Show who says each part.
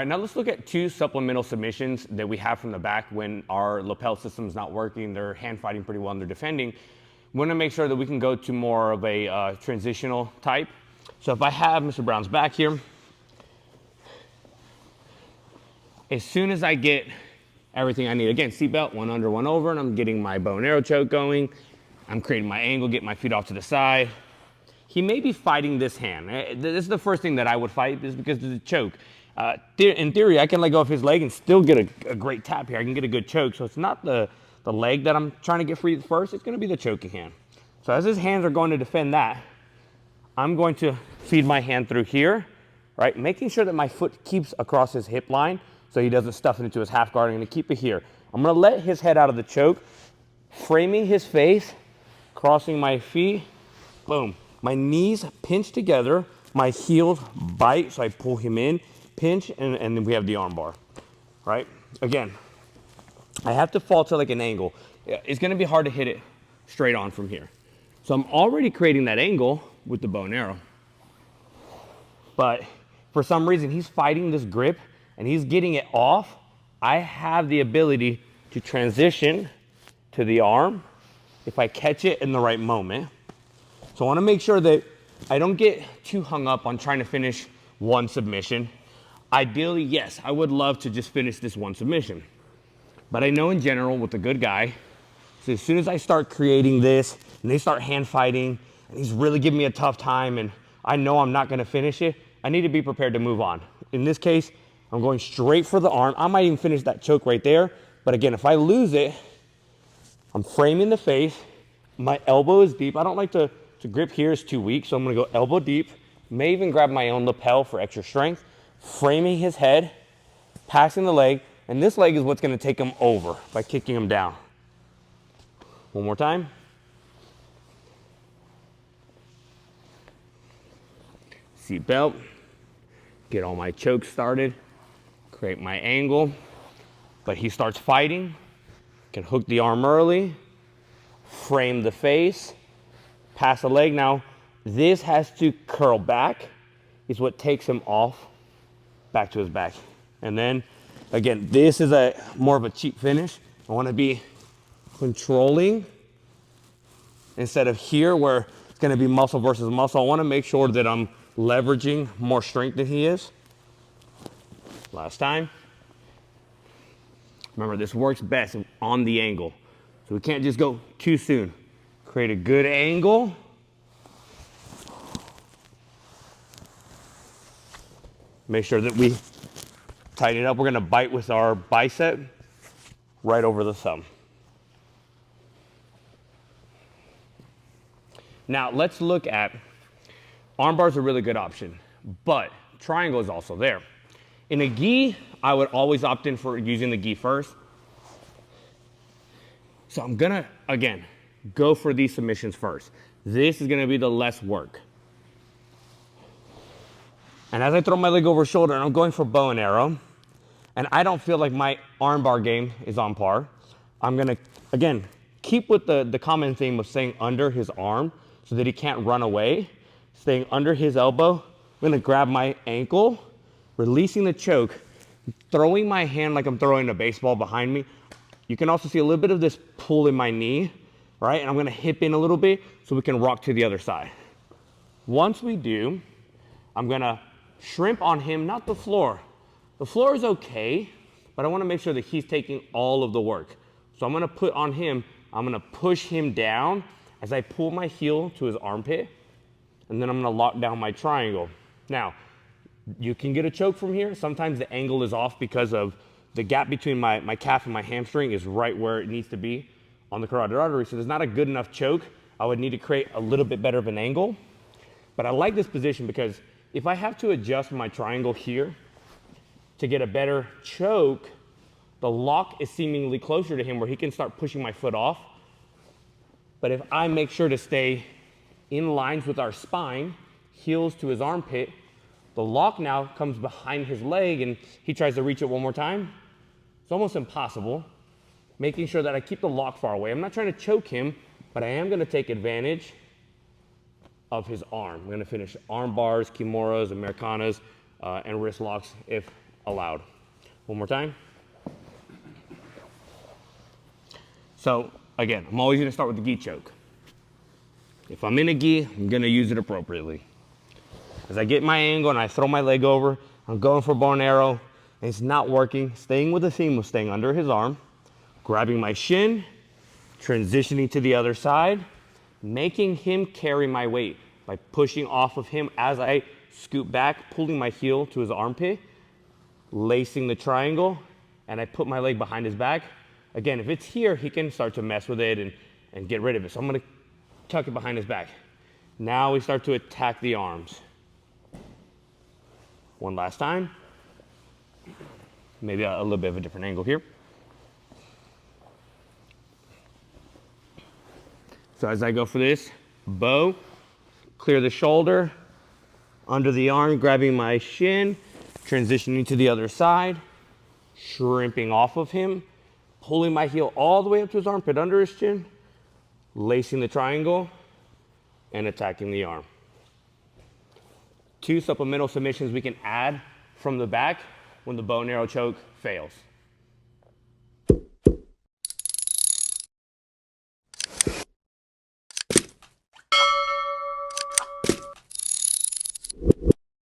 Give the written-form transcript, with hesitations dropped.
Speaker 1: right, now let's look at 2 supplemental submissions that we have from the back when our lapel system is not working. They're hand fighting pretty well and they're defending. We want to make sure that we can go to more of a transitional type. So if I have Mr. Brown's back here, as soon as I get everything I need, again, seatbelt, 1 under, 1 over, and I'm getting my bow and arrow choke going. I'm creating my angle, get my feet off to the side. He may be fighting this hand. This is the first thing that I would fight, is because of the choke. In theory, I can let go of his leg and still get a great tap here. I can get a good choke. So it's not the leg that I'm trying to get free first. It's going to be the choking hand. So as his hands are going to defend that, I'm going to feed my hand through here, right? Making sure that my foot keeps across his hip line so he doesn't stuff it into his half guard. I'm going to keep it here. I'm going to let his head out of the choke, framing his face, crossing my feet, boom. My knees pinch together, my heels bite, so I pull him in, pinch, and then we have the arm bar, right? Again, I have to fall to like an angle. It's gonna be hard to hit it straight on from here. So I'm already creating that angle with the bow and arrow. But for some reason, he's fighting this grip and he's getting it off. I have the ability to transition to the arm if I catch it in the right moment. So I want to make sure that I don't get too hung up on trying to finish one submission. Ideally, yes, I would love to just finish this one submission. But I know in general with a good guy, so as soon as I start creating this and they start hand fighting and he's really giving me a tough time and I know I'm not going to finish it, I need to be prepared to move on. In this case, I'm going straight for the arm. I might even finish that choke right there. But again, if I lose it, I'm framing the face. My elbow is deep. I don't like to grip here is too weak, so I'm gonna go elbow deep, may even grab my own lapel for extra strength, framing his head, passing the leg, and this leg is what's gonna take him over by kicking him down. One more time. Seat belt, get all my chokes started, create my angle, but he starts fighting, can hook the arm early, frame the face, pass the leg. Now, this has to curl back, is what takes him off back to his back. And then, again, this is more of a cheap finish. I want to be controlling instead of here where it's going to be muscle versus muscle. I want to make sure that I'm leveraging more strength than he is. Last time. Remember, this works best on the angle. So we can't just go too soon. Create a good angle. Make sure that we tighten it up. We're going to bite with our bicep right over the thumb. Now let's look at arm bars. A really good option, but triangle is also there. In a gi, I would always opt in for using the gi first. So I'm gonna, again, go for these submissions first. This is gonna be the less work. And as I throw my leg over shoulder and I'm going for bow and arrow, and I don't feel like my arm bar game is on par, I'm gonna, again, keep with the common theme of staying under his arm so that he can't run away, staying under his elbow. I'm gonna grab my ankle, releasing the choke, throwing my hand like I'm throwing a baseball behind me. You can also see a little bit of this pull in my knee, right? And I'm gonna hip in a little bit so we can rock to the other side. Once we do, I'm gonna shrimp on him, not the floor. The floor is okay, but I wanna make sure that he's taking all of the work. So I'm gonna put on him, I'm gonna push him down as I pull my heel to his armpit, and then I'm gonna lock down my triangle. Now, you can get a choke from here. Sometimes the angle is off because of the gap between my calf and my hamstring is right where it needs to be on the carotid artery. So there's not a good enough choke. I would need to create a little bit better of an angle. But I like this position because if I have to adjust my triangle here to get a better choke, the lock is seemingly closer to him where he can start pushing my foot off. But if I make sure to stay in lines with our spine, heels to his armpit, the lock now comes behind his leg and he tries to reach it one more time. It's almost impossible. Making sure that I keep the lock far away. I'm not trying to choke him, but I am going to take advantage of his arm. I'm going to finish arm bars, kimuras, Americanas, and wrist locks if allowed. One more time. So again, I'm always gonna start with the gi choke. If I'm in a gi, I'm gonna use it appropriately. As I get my angle and I throw my leg over, I'm going for bow and arrow, and it's not working. Staying with the theme of staying under his arm, grabbing my shin, transitioning to the other side, making him carry my weight by pushing off of him as I scoot back, pulling my heel to his armpit, lacing the triangle, and I put my leg behind his back. Again, if it's here, he can start to mess with it and get rid of it. So I'm gonna tuck it behind his back. Now we start to attack the arms. One last time. Maybe a little bit of a different angle here. So as I go for this, bow, clear the shoulder, under the arm, grabbing my shin, transitioning to the other side, shrimping off of him, pulling my heel all the way up to his armpit under his chin, lacing the triangle, and attacking the arm. 2 supplemental submissions we can add from the back when the bow and arrow choke fails.